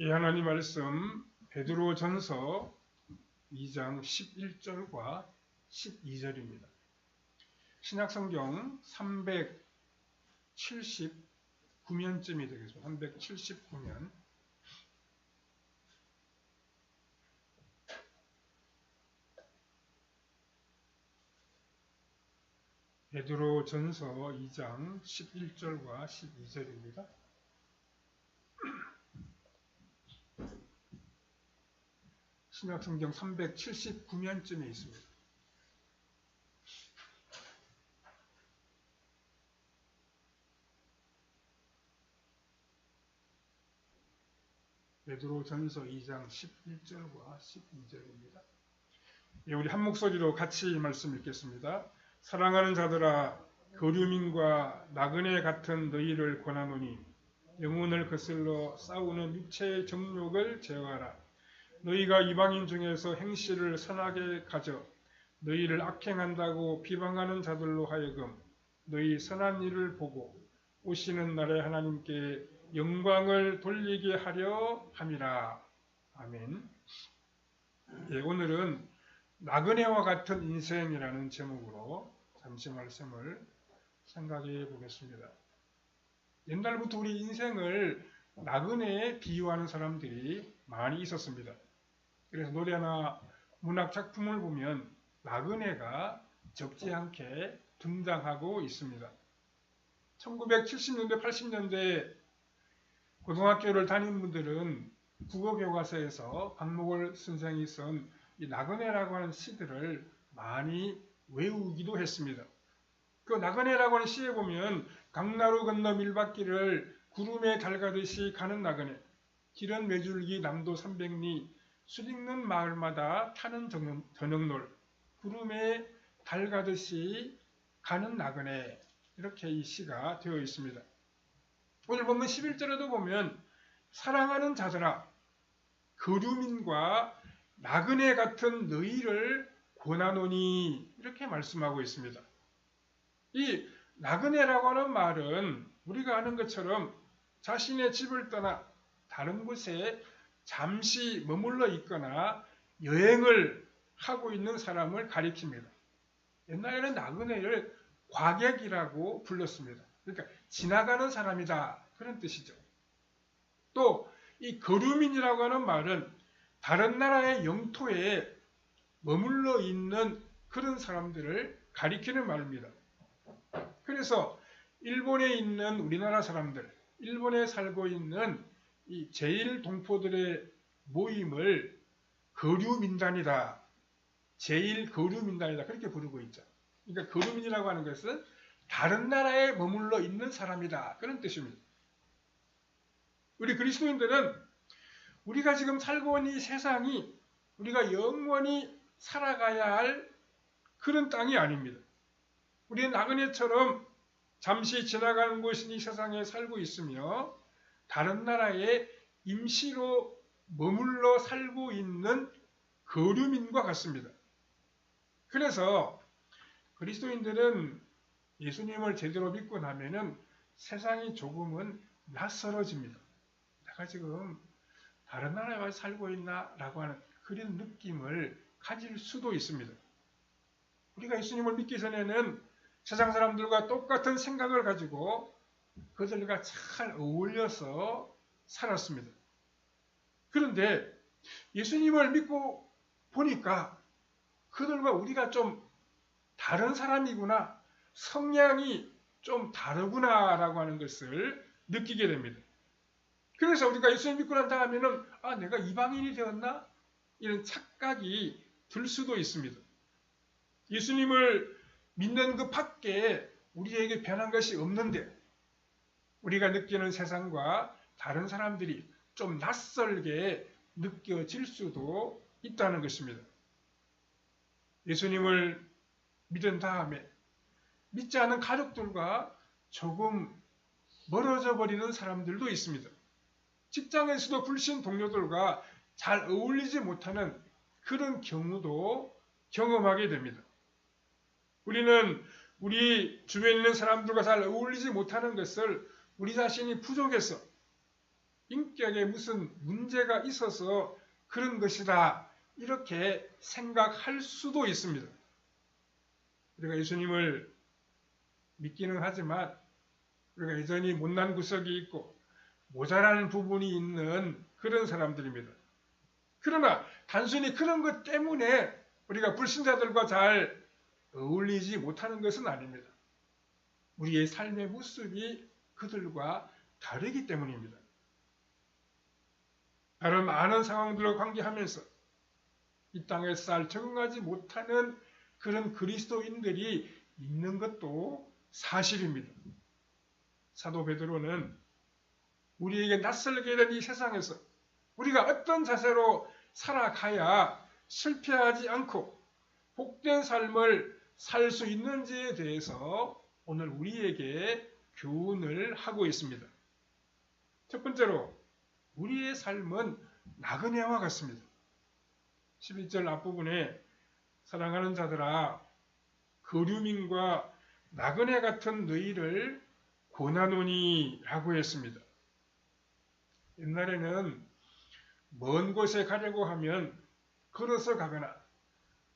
이 하나님 말씀 베드로전서 2장 11절과 12절입니다. 신약성경 379면쯤이 되겠습니다. 379면. 베드로전서 2장 11절과 12절입니다. 신약성경 379면쯤에 있습니다. 베드로전서 2장 11절과 12절입니다. 우리 한 목소리로 같이 말씀 읽겠습니다. 사랑하는 자들아, 거류민과 나그네 같은 너희를 권하노니 영혼을 거슬러 싸우는 육체의 정욕을 제어하라. 너희가 이방인 중에서 행실을 선하게 가져 너희를 악행한다고 비방하는 자들로 하여금 너희 선한 일을 보고 오시는 날에 하나님께 영광을 돌리게 하려 함이라. 아멘. 오늘은 나그네와 같은 인생이라는 제목으로 잠시 말씀을 생각해 보겠습니다. 옛날부터 우리 인생을 나그네에 비유하는 사람들이 많이 있었습니다. 그래서 노래나 문학 작품을 보면 나그네가 적지 않게 등장하고 있습니다. 1970년대, 80년대 고등학교를 다닌 분들은 국어교과서에서 박목월 선생이 쓴 이 나그네라고 하는 시들을 많이 외우기도 했습니다. 그 나그네라고 하는 시에 보면 강나루 건너 밀밭길을 구름에 달 가듯이 가는 나그네, 길은 메줄기 남도 300리, 술 익는 마을마다 타는 저녁놀, 구름에 달 가듯이 가는 나그네, 이렇게 이 시가 되어 있습니다. 오늘 본문 11절에도 보면 사랑하는 자들아, 거류민과 나그네 같은 너희를 권하노니 이렇게 말씀하고 있습니다. 이 나그네라고 하는 말은 우리가 아는 것처럼 자신의 집을 떠나 다른 곳에 잠시 머물러 있거나 여행을 하고 있는 사람을 가리킵니다. 옛날에는 나그네를 과객이라고 불렀습니다. 그러니까 지나가는 사람이다, 그런 뜻이죠. 또 이 거류민이라고 하는 말은 다른 나라의 영토에 머물러 있는 그런 사람들을 가리키는 말입니다. 그래서 일본에 있는 우리나라 사람들, 일본에 살고 있는 이 제1동포들의 모임을 거류민단이다, 제1거류민단이다, 그렇게 부르고 있죠. 그러니까 거류민이라고 하는 것은 다른 나라에 머물러 있는 사람이다, 그런 뜻입니다. 우리 그리스도인들은 우리가 지금 살고 있는 이 세상이 우리가 영원히 살아가야 할 그런 땅이 아닙니다. 우리는 나그네처럼 잠시 지나가는 곳인 이 세상에 살고 있으며 다른 나라에 임시로 머물러 살고 있는 거류민과 같습니다. 그래서 그리스도인들은 예수님을 제대로 믿고 나면은 세상이 조금은 낯설어집니다. 내가 지금 다른 나라에 와서 살고 있나? 라고 하는 그런 느낌을 가질 수도 있습니다. 우리가 예수님을 믿기 전에는 세상 사람들과 똑같은 생각을 가지고 그들과 잘 어울려서 살았습니다. 그런데 예수님을 믿고 보니까 그들과 우리가 좀 다른 사람이구나, 성향이 좀 다르구나 라고 하는 것을 느끼게 됩니다. 그래서 우리가 예수님 믿고 난 다음에는 내가 이방인이 되었나? 이런 착각이 들 수도 있습니다. 예수님을 믿는 그 밖에 우리에게 변한 것이 없는데 우리가 느끼는 세상과 다른 사람들이 좀 낯설게 느껴질 수도 있다는 것입니다. 예수님을 믿은 다음에 믿지 않은 가족들과 조금 멀어져 버리는 사람들도 있습니다. 직장에서도 불신 동료들과 잘 어울리지 못하는 그런 경우도 경험하게 됩니다. 우리는 우리 주변에 있는 사람들과 잘 어울리지 못하는 것을 우리 자신이 부족해서, 인격에 무슨 문제가 있어서 그런 것이다. 이렇게 생각할 수도 있습니다. 우리가 예수님을 믿기는 하지만 우리가 여전히 못난 구석이 있고 모자라는 부분이 있는 그런 사람들입니다. 그러나 단순히 그런 것 때문에 우리가 불신자들과 잘 어울리지 못하는 것은 아닙니다. 우리의 삶의 모습이 그들과 다르기 때문입니다. 다른 많은 상황들과 관계하면서 이 땅에서 잘 적응하지 못하는 그런 그리스도인들이 있는 것도 사실입니다. 사도 베드로는 우리에게 낯설게 된 이 세상에서 우리가 어떤 자세로 살아가야 실패하지 않고 복된 삶을 살 수 있는지에 대해서 오늘 우리에게 교훈을 하고 있습니다. 첫 번째로 우리의 삶은 나그네와 같습니다. 11절 앞부분에 사랑하는 자들아 거류민과 나그네 같은 너희를 권하노니 라고 했습니다. 옛날에는 먼 곳에 가려고 하면 걸어서 가거나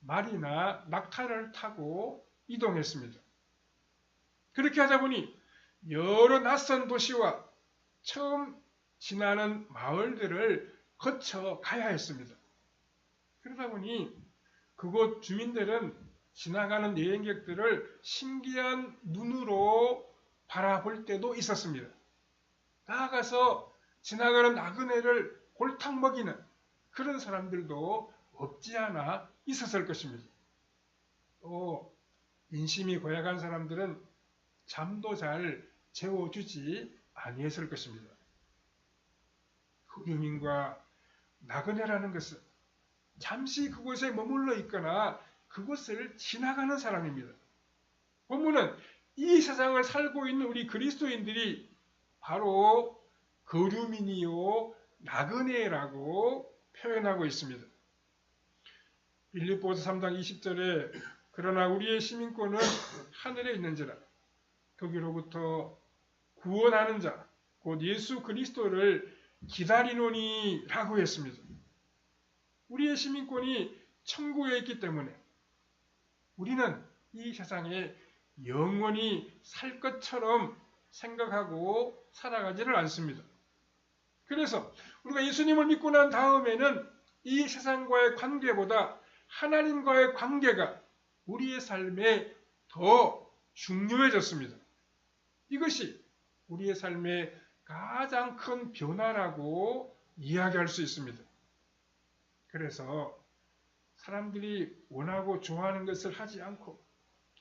말이나 낙타를 타고 이동했습니다. 그렇게 하다 보니 여러 낯선 도시와 처음 지나는 마을들을 거쳐 가야 했습니다. 그러다 보니 그곳 주민들은 지나가는 여행객들을 신기한 눈으로 바라볼 때도 있었습니다. 나아가서 지나가는 나그네를 골탕 먹이는 그런 사람들도 없지 않아 있었을 것입니다. 또 인심이 고약한 사람들은 잠도 잘 재워주지 아니했을 것입니다. 거류민과 나그네라는 것은 잠시 그곳에 머물러 있거나 그곳을 지나가는 사람입니다. 본문은 이 세상을 살고 있는 우리 그리스도인들이 바로 거류민이요 나그네라고 표현하고 있습니다. 빌립보서 3장 20절에 그러나 우리의 시민권은 하늘에 있는지라 거기로부터 구원하는 자 곧 예수 그리스도를 기다리노니 라고 했습니다. 우리의 시민권이 천국에 있기 때문에 우리는 이 세상에 영원히 살 것처럼 생각하고 살아가지를 않습니다. 그래서 우리가 예수님을 믿고 난 다음에는 이 세상과의 관계보다 하나님과의 관계가 우리의 삶에 더 중요해졌습니다. 이것이 우리의 삶의 가장 큰 변화라고 이야기할 수 있습니다. 그래서 사람들이 원하고 좋아하는 것을 하지 않고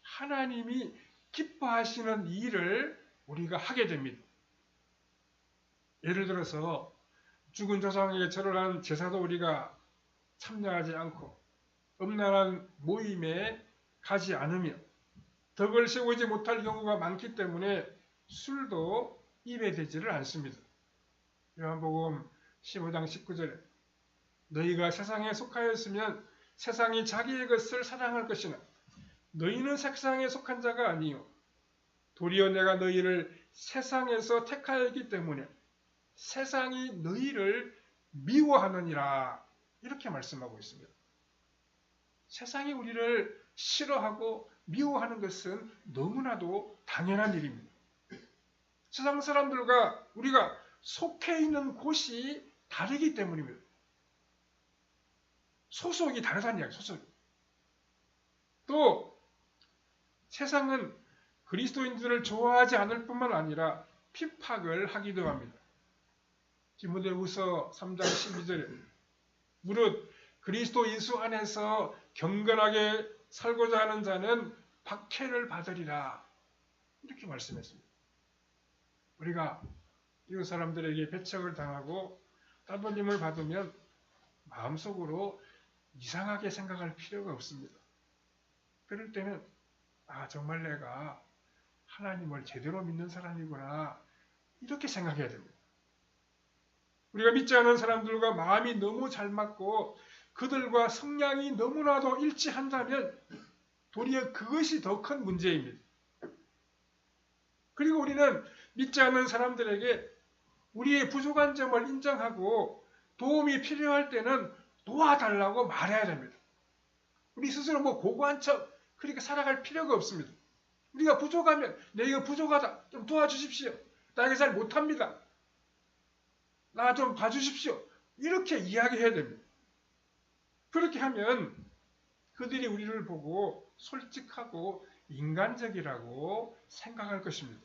하나님이 기뻐하시는 일을 우리가 하게 됩니다. 예를 들어서 죽은 조상에게 절을 하는 제사도 우리가 참여하지 않고 음란한 모임에 가지 않으며 덕을 세우지 못할 경우가 많기 때문에 술도 입에 대지를 않습니다. 요한복음 15장 19절에 너희가 세상에 속하였으면 세상이 자기의 것을 사랑할 것이나 너희는 세상에 속한 자가 아니요 도리어 내가 너희를 세상에서 택하였기 때문에 세상이 너희를 미워하느니라 이렇게 말씀하고 있습니다. 세상이 우리를 싫어하고 미워하는 것은 너무나도 당연한 일입니다. 세상 사람들과 우리가 속해 있는 곳이 다르기 때문입니다. 소속이 다르다는 이야기예요. 소속이. 또 세상은 그리스도인들을 좋아하지 않을 뿐만 아니라 핍박을 하기도 합니다. 디모데후서 3장 12절에 무릇 그리스도 예수 안에서 경건하게 살고자 하는 자는 박해를 받으리라 이렇게 말씀했습니다. 우리가 이웃 사람들에게 배척을 당하고 따돌림을 받으면 마음속으로 이상하게 생각할 필요가 없습니다. 그럴 때는 정말 내가 하나님을 제대로 믿는 사람이구나 이렇게 생각해야 됩니다. 우리가 믿지 않은 사람들과 마음이 너무 잘 맞고 그들과 성향이 너무나도 일치한다면 도리어 그것이 더 큰 문제입니다. 그리고 우리는 믿지 않는 사람들에게 우리의 부족한 점을 인정하고 도움이 필요할 때는 도와달라고 말해야 됩니다. 우리 스스로 뭐 고고한 척 그렇게 살아갈 필요가 없습니다. 우리가 부족하면 내 이거 부족하다 좀 도와주십시오. 나 이거 잘 못합니다. 나 좀 봐주십시오. 이렇게 이야기해야 됩니다. 그렇게 하면 그들이 우리를 보고 솔직하고 인간적이라고 생각할 것입니다.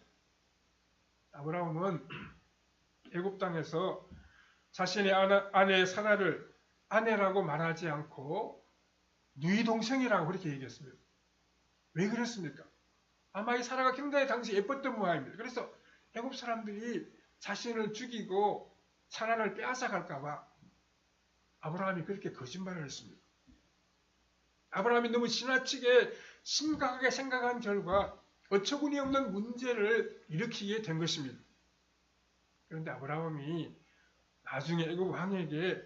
아브라함은 애굽 땅에서 자신의 아내 사라를 아내라고 말하지 않고 누이 동생이라고 그렇게 얘기했습니다. 왜 그랬습니까? 아마 이 사라가 굉장히 당시 예뻤던 모양입니다. 그래서 애굽 사람들이 자신을 죽이고 사라를 빼앗아갈까 봐 아브라함이 그렇게 거짓말을 했습니다. 아브라함이 너무 지나치게 심각하게 생각한 결과 어처구니 없는 문제를 일으키게 된 것입니다. 그런데 아브라함이 나중에 애굽 왕에게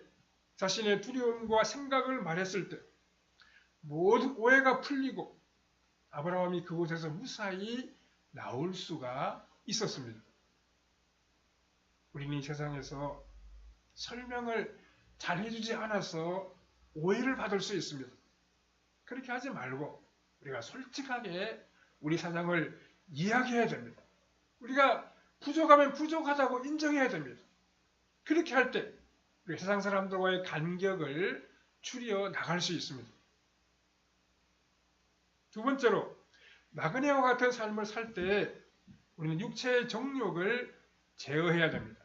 자신의 두려움과 생각을 말했을 때 모든 오해가 풀리고 아브라함이 그곳에서 무사히 나올 수가 있었습니다. 우리는 이 세상에서 설명을 잘 해주지 않아서 오해를 받을 수 있습니다. 그렇게 하지 말고 우리가 솔직하게 우리 사정을 이야기해야 됩니다. 우리가 부족하면 부족하다고 인정해야 됩니다. 그렇게 할 때 우리 세상 사람들과의 간격을 줄여 나갈 수 있습니다. 두 번째로 나그네와 같은 삶을 살 때 우리는 육체의 정욕을 제어해야 됩니다.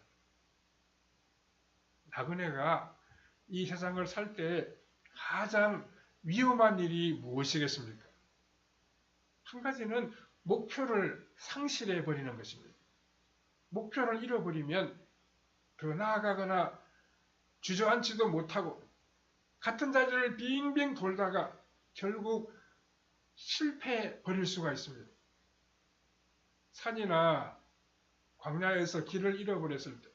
나그네가 이 세상을 살 때 가장 위험한 일이 무엇이겠습니까? 한 가지는 목표를 상실해 버리는 것입니다. 목표를 잃어버리면 더 나아가거나 주저앉지도 못하고 같은 자리를 빙빙 돌다가 결국 실패해 버릴 수가 있습니다. 산이나 광야에서 길을 잃어버렸을 때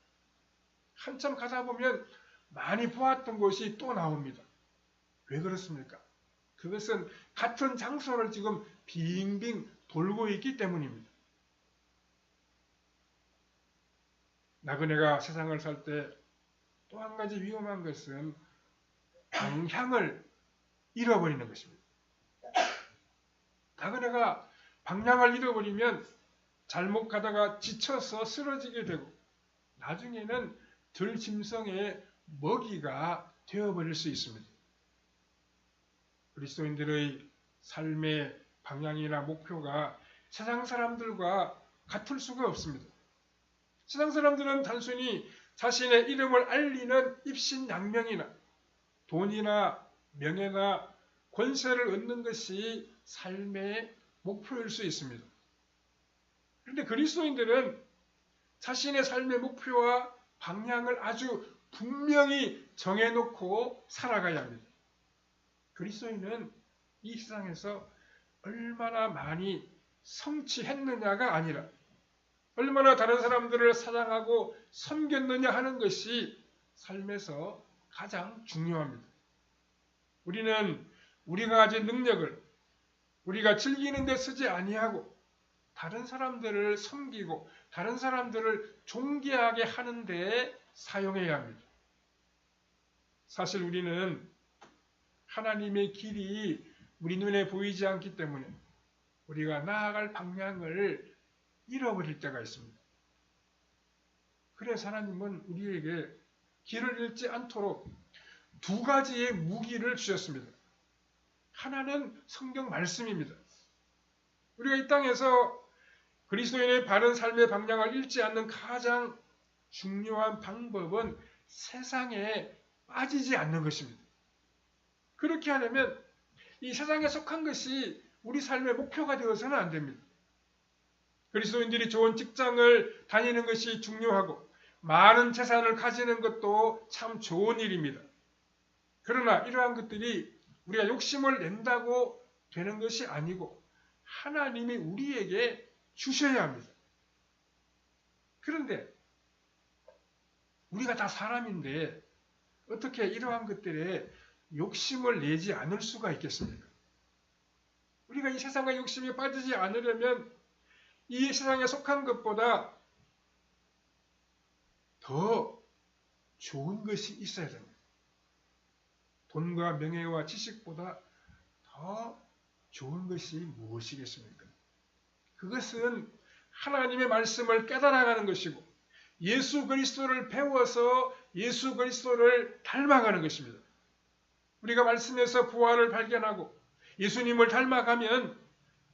한참 가다 보면 많이 보았던 곳이 또 나옵니다. 왜 그렇습니까? 그것은 같은 장소를 지금 빙빙 돌고 있기 때문입니다. 나그네가 세상을 살 때 또 한 가지 위험한 것은 방향을 잃어버리는 것입니다. 나그네가 방향을 잃어버리면 잘못 가다가 지쳐서 쓰러지게 되고 나중에는 들짐승의 먹이가 되어버릴 수 있습니다. 그리스도인들의 삶의 방향이나 목표가 세상 사람들과 같을 수가 없습니다. 세상 사람들은 단순히 자신의 이름을 알리는 입신양명이나 돈이나 명예나 권세를 얻는 것이 삶의 목표일 수 있습니다. 그런데 그리스도인들은 자신의 삶의 목표와 방향을 아주 분명히 정해놓고 살아가야 합니다. 그리스도인은 이 세상에서 얼마나 많이 성취했느냐가 아니라 얼마나 다른 사람들을 사랑하고 섬겼느냐 하는 것이 삶에서 가장 중요합니다. 우리는 우리가 가진 능력을 우리가 즐기는 데 쓰지 아니하고 다른 사람들을 섬기고 다른 사람들을 존귀하게 하는 데에 사용해야 합니다. 사실 우리는 하나님의 길이 우리 눈에 보이지 않기 때문에 우리가 나아갈 방향을 잃어버릴 때가 있습니다. 그래서 하나님은 우리에게 길을 잃지 않도록 두 가지의 무기를 주셨습니다. 하나는 성경 말씀입니다. 우리가 이 땅에서 그리스도인의 바른 삶의 방향을 잃지 않는 가장 중요한 방법은 세상에 빠지지 않는 것입니다. 그렇게 하려면 이 세상에 속한 것이 우리 삶의 목표가 되어서는 안 됩니다. 그리스도인들이 좋은 직장을 다니는 것이 중요하고 많은 재산을 가지는 것도 참 좋은 일입니다. 그러나 이러한 것들이 우리가 욕심을 낸다고 되는 것이 아니고 하나님이 우리에게 주셔야 합니다. 그런데 우리가 다 사람인데 어떻게 이러한 것들에 욕심을 내지 않을 수가 있겠습니까? 우리가 이 세상의 욕심에 빠지지 않으려면 이 세상에 속한 것보다 더 좋은 것이 있어야 됩니다. 돈과 명예와 지식보다 더 좋은 것이 무엇이겠습니까? 그것은 하나님의 말씀을 깨달아가는 것이고 예수 그리스도를 배워서 예수 그리스도를 닮아가는 것입니다. 우리가 말씀에서 부활을 발견하고 예수님을 닮아가면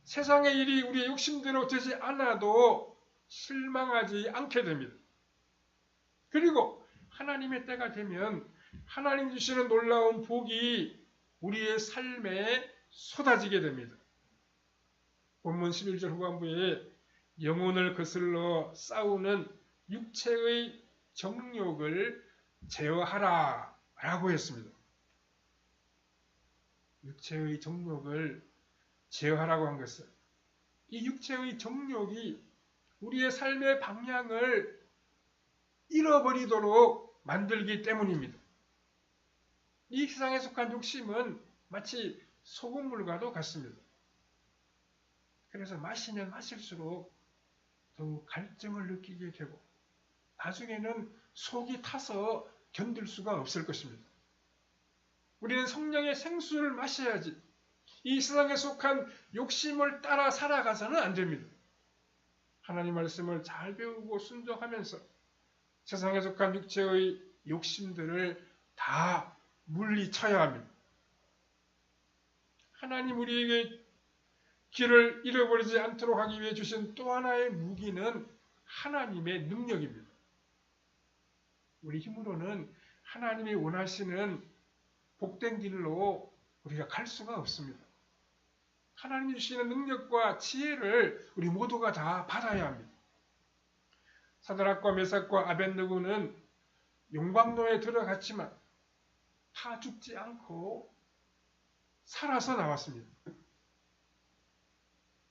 세상의 일이 우리의 욕심대로 되지 않아도 실망하지 않게 됩니다. 그리고 하나님의 때가 되면 하나님 주시는 놀라운 복이 우리의 삶에 쏟아지게 됩니다. 본문 11절 후반부에 영혼을 거슬러 싸우는 육체의 정욕을 제어하라 라고 했습니다. 육체의 정욕을 제어하라고 한 것은 이 육체의 정욕이 우리의 삶의 방향을 잃어버리도록 만들기 때문입니다. 이 세상에 속한 욕심은 마치 소금물과도 같습니다. 그래서 마시면 마실수록 더욱 갈증을 느끼게 되고 나중에는 속이 타서 견딜 수가 없을 것입니다. 우리는 성령의 생수를 마셔야지 이 세상에 속한 욕심을 따라 살아가서는 안 됩니다. 하나님 말씀을 잘 배우고 순종하면서 세상에 속한 육체의 욕심들을 다 물리쳐야 합니다. 하나님 우리에게 길을 잃어버리지 않도록 하기 위해 주신 또 하나의 무기는 하나님의 능력입니다. 우리 힘으로는 하나님이 원하시는 복된 길로 우리가 갈 수가 없습니다. 하나님이 주시는 능력과 지혜를 우리 모두가 다 받아야 합니다. 사드락과 메삭과 아벳느고는 용광로에 들어갔지만 다 죽지 않고 살아서 나왔습니다.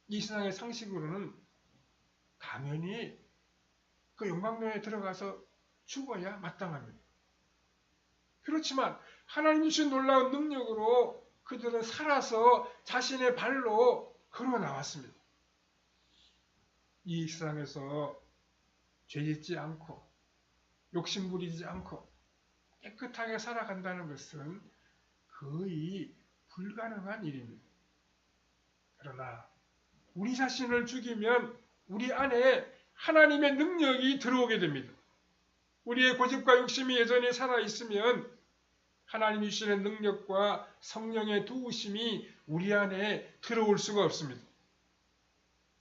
이 세상의 상식으로는 당연히 그 용광로에 들어가서 죽어야 마땅합니다. 그렇지만 하나님이 주신 놀라운 능력으로 그들은 살아서 자신의 발로 걸어 나왔습니다. 이 세상에서 죄짓지 않고 욕심 부리지 않고 깨끗하게 살아간다는 것은 거의 불가능한 일입니다. 그러나 우리 자신을 죽이면 우리 안에 하나님의 능력이 들어오게 됩니다. 우리의 고집과 욕심이 여전히 살아있으면 하나님이 주시는 능력과 성령의 도우심이 우리 안에 들어올 수가 없습니다.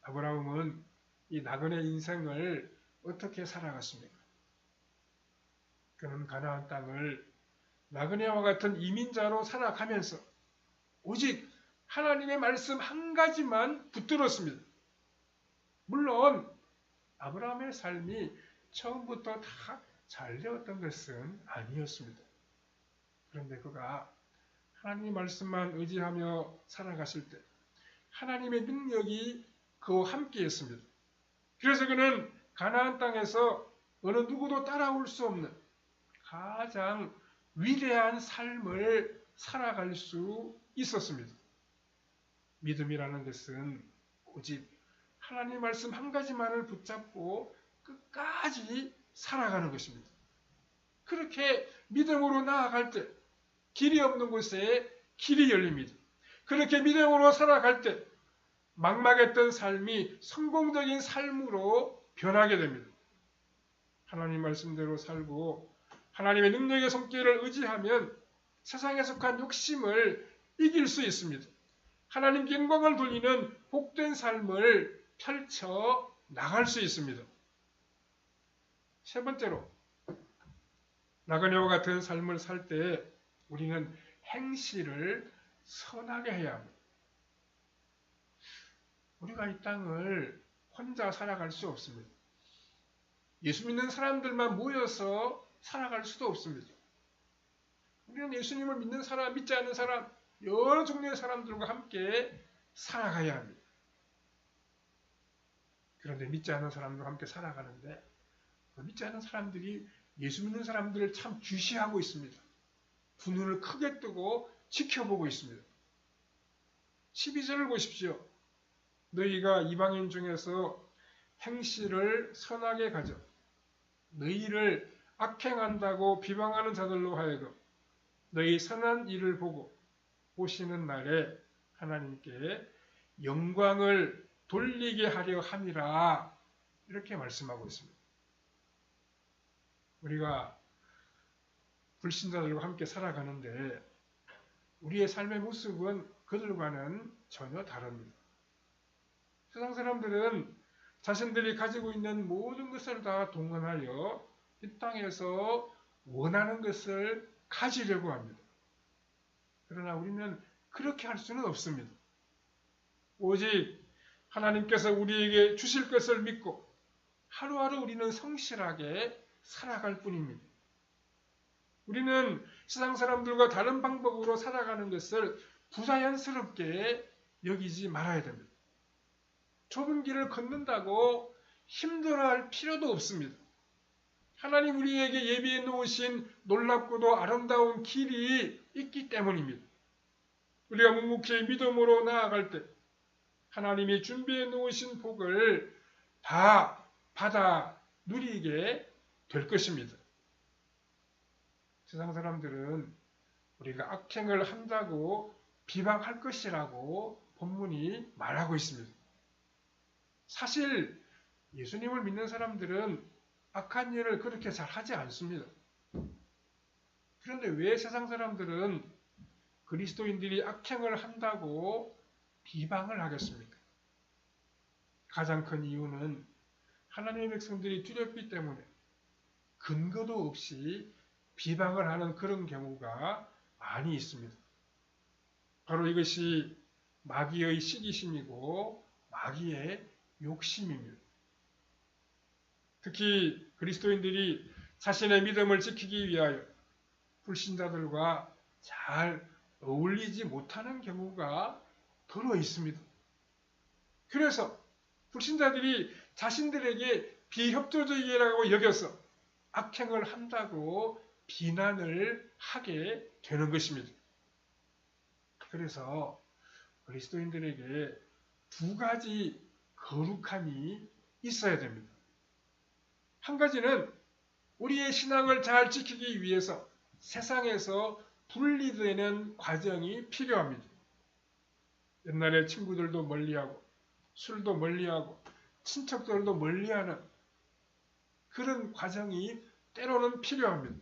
아브라함은 이 나그네 인생을 어떻게 살아갔습니까? 그는 가나안 땅을 나그네와 같은 이민자로 살아가면서 오직 하나님의 말씀 한 가지만 붙들었습니다. 물론 아브라함의 삶이 처음부터 다 잘 되었던 것은 아니었습니다. 그런데 그가 하나님의 말씀만 의지하며 살아갔을 때 하나님의 능력이 그와 함께했습니다. 그래서 그는 가나안 땅에서 어느 누구도 따라올 수 없는 가장 위대한 삶을 살아갈 수 있었습니다. 믿음이라는 것은 오직 하나님 말씀 한 가지만을 붙잡고 끝까지 살아가는 것입니다. 그렇게 믿음으로 나아갈 때 길이 없는 곳에 길이 열립니다. 그렇게 믿음으로 살아갈 때 막막했던 삶이 성공적인 삶으로 변하게 됩니다. 하나님 말씀대로 살고 하나님의 능력의 손길을 의지하면 세상에 속한 욕심을 이길 수 있습니다. 하나님께 영광을 돌리는 복된 삶을 펼쳐 나갈 수 있습니다. 세 번째로 나그네와 같은 삶을 살 때 우리는 행실을 선하게 해야 합니다. 우리가 이 땅을 혼자 살아갈 수 없습니다. 예수 믿는 사람들만 모여서 살아갈 수도 없습니다. 우리는 예수님을 믿는 사람, 믿지 않는 사람, 여러 종류의 사람들과 함께 살아가야 합니다. 그런데 믿지 않는 사람들과 함께 살아가는데 그 믿지 않는 사람들이 예수 믿는 사람들을 참 주시하고 있습니다. 두 눈을 크게 뜨고 지켜보고 있습니다. 12절을 보십시오. 너희가 이방인 중에서 행실을 선하게 가져 너희를 악행한다고 비방하는 자들로 하여금 너희 선한 일을 보고 오시는 날에 하나님께 영광을 돌리게 하려 함이라. 이렇게 말씀하고 있습니다. 우리가 불신자들과 함께 살아가는데 우리의 삶의 모습은 그들과는 전혀 다릅니다. 세상 사람들은 자신들이 가지고 있는 모든 것을 다 동원하여 이 땅에서 원하는 것을 가지려고 합니다. 그러나 우리는 그렇게 할 수는 없습니다. 오직 하나님께서 우리에게 주실 것을 믿고 하루하루 우리는 성실하게 살아갈 뿐입니다. 우리는 세상 사람들과 다른 방법으로 살아가는 것을 부자연스럽게 여기지 말아야 됩니다. 좁은 길을 걷는다고 힘들어할 필요도 없습니다. 하나님 우리에게 예비해 놓으신 놀랍고도 아름다운 길이 있기 때문입니다. 우리가 묵묵히 믿음으로 나아갈 때 하나님이 준비해 놓으신 복을 다 받아 누리게 될 것입니다. 세상 사람들은 우리가 악행을 한다고 비방할 것이라고 본문이 말하고 있습니다. 사실 예수님을 믿는 사람들은 악한 일을 그렇게 잘 하지 않습니다. 그런데 왜 세상 사람들은 그리스도인들이 악행을 한다고 비방을 하겠습니까? 가장 큰 이유는 하나님의 백성들이 두렵기 때문에 근거도 없이 비방을 하는 그런 경우가 많이 있습니다. 바로 이것이 마귀의 시기심이고 마귀의 욕심입니다. 특히 그리스도인들이 자신의 믿음을 지키기 위하여 불신자들과 잘 어울리지 못하는 경우가 더러 있습니다. 그래서 불신자들이 자신들에게 비협조적이라고 여겨서 악행을 한다고 비난을 하게 되는 것입니다. 그래서 그리스도인들에게 두 가지 거룩함이 있어야 됩니다. 한 가지는 우리의 신앙을 잘 지키기 위해서 세상에서 분리되는 과정이 필요합니다. 옛날에 친구들도 멀리하고 술도 멀리하고 친척들도 멀리하는 그런 과정이 때로는 필요합니다.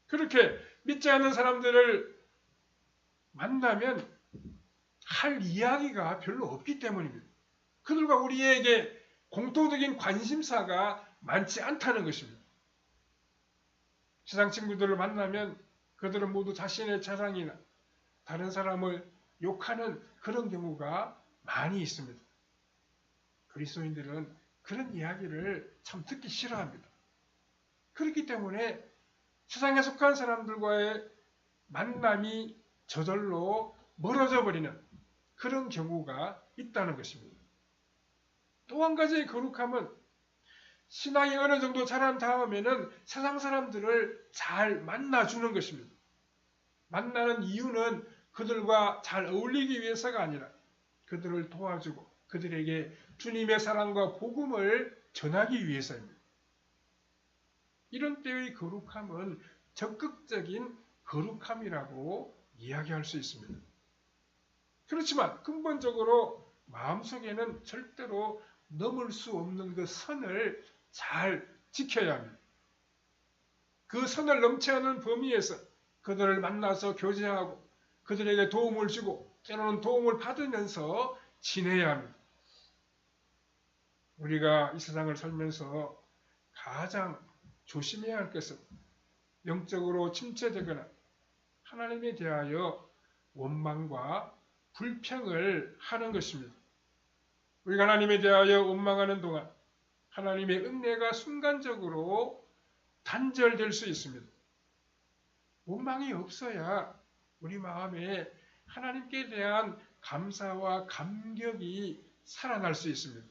그렇게 믿지 않는 사람들을 만나면 할 이야기가 별로 없기 때문입니다. 그들과 우리에게 공통적인 관심사가 많지 않다는 것입니다. 세상 친구들을 만나면 그들은 모두 자신의 자랑이나 다른 사람을 욕하는 그런 경우가 많이 있습니다. 그리스도인들은 그런 이야기를 참 듣기 싫어합니다. 그렇기 때문에 세상에 속한 사람들과의 만남이 저절로 멀어져 버리는 그런 경우가 있다는 것입니다. 또 한 가지의 거룩함은 신앙이 어느 정도 자란 다음에는 세상 사람들을 잘 만나주는 것입니다. 만나는 이유는 그들과 잘 어울리기 위해서가 아니라 그들을 도와주고 그들에게 주님의 사랑과 복음을 전하기 위해서입니다. 이런 때의 거룩함은 적극적인 거룩함이라고 이야기할 수 있습니다. 그렇지만 근본적으로 마음속에는 절대로 넘을 수 없는 그 선을 잘 지켜야 합니다. 그 선을 넘쳐나는 범위에서 그들을 만나서 교제하고 그들에게 도움을 주고 때로는 도움을 받으면서 지내야 합니다. 우리가 이 세상을 살면서 가장 조심해야 할 것은 영적으로 침체되거나 하나님에 대하여 원망과 불평을 하는 것입니다. 우리가 하나님에 대하여 원망하는 동안 하나님의 은혜가 순간적으로 단절될 수 있습니다. 원망이 없어야 우리 마음에 하나님께 대한 감사와 감격이 살아날 수 있습니다.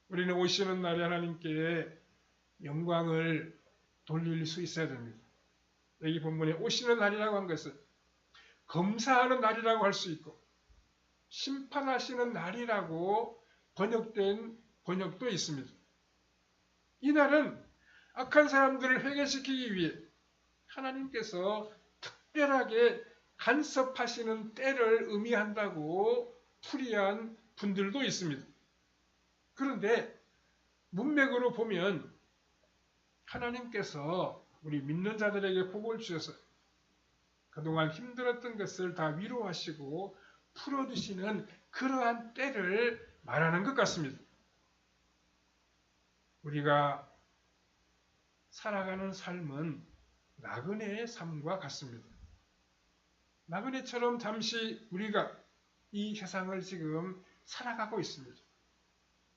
우리는 오시는 날에 하나님께 영광을 돌릴 수 있어야 됩니다. 여기 본문에 오시는 날이라고 한 것은 검사하는 날이라고 할 수 있고 심판하시는 날이라고 번역된 번역도 있습니다. 이 날은 악한 사람들을 회개시키기 위해 하나님께서 특별하게 간섭하시는 때를 의미한다고 풀이한 분들도 있습니다. 그런데 문맥으로 보면 하나님께서 우리 믿는 자들에게 복을 주셔서 그동안 힘들었던 것을 다 위로하시고 풀어주시는 그러한 때를 말하는 것 같습니다. 우리가 살아가는 삶은 나그네의 삶과 같습니다. 나그네처럼 잠시 우리가 이 세상을 지금 살아가고 있습니다.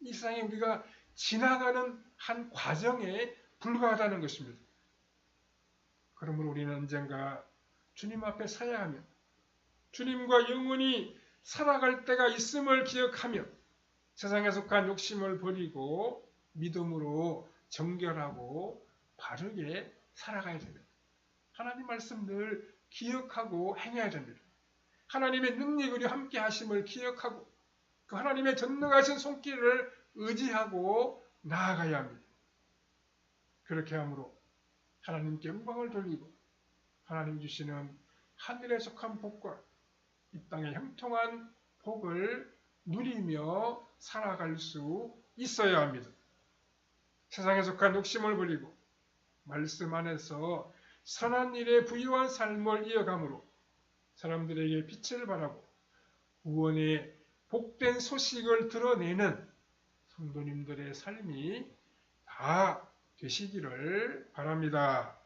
이 세상에 우리가 지나가는 한 과정에 불과하다는 것입니다. 그러므로 우리는 언젠가 주님 앞에 서야 하며 주님과 영원히 살아갈 때가 있음을 기억하며 세상에 속한 욕심을 버리고 믿음으로 정결하고 바르게 살아가야 됩니다. 하나님 말씀 늘 기억하고 행해야 됩니다. 하나님의 능력이 우리와 함께 하심을 기억하고 그 하나님의 전능하신 손길을 의지하고 나아가야 합니다. 그렇게 함으로 하나님께 영광을 돌리고 하나님 주시는 하늘에 속한 복과 이 땅의 형통한 복을 누리며 살아갈 수 있어야 합니다. 세상에 속한 욕심을 버리고 말씀 안에서 선한 일에 부유한 삶을 이어가므로 사람들에게 빛을 발하고 구원의 복된 소식을 드러내는 성도님들의 삶이 다 되시기를 바랍니다.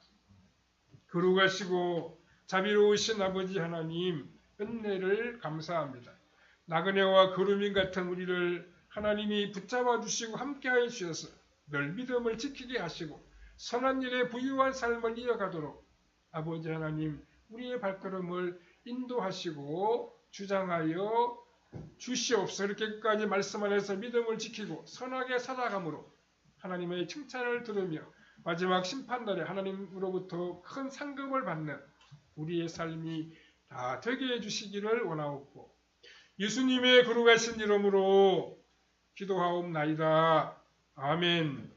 거룩하시고 자비로우신 아버지 하나님, 은혜를 감사합니다. 나그네와 거루민 같은 우리를 하나님이 붙잡아 주시고 함께하여 주셔서 늘 믿음을 지키게 하시고 선한 일에 부유한 삶을 이어가도록 아버지 하나님 우리의 발걸음을 인도하시고 주장하여 주시옵소서. 이렇게 끝까지 말씀 안에서 믿음을 지키고 선하게 살아감으로 하나님의 칭찬을 들으며 마지막 심판날에 하나님으로부터 큰 상급을 받는 우리의 삶이 다 되게 해주시기를 원하옵고 예수님의 거룩하신 이름으로 기도하옵나이다. 아멘.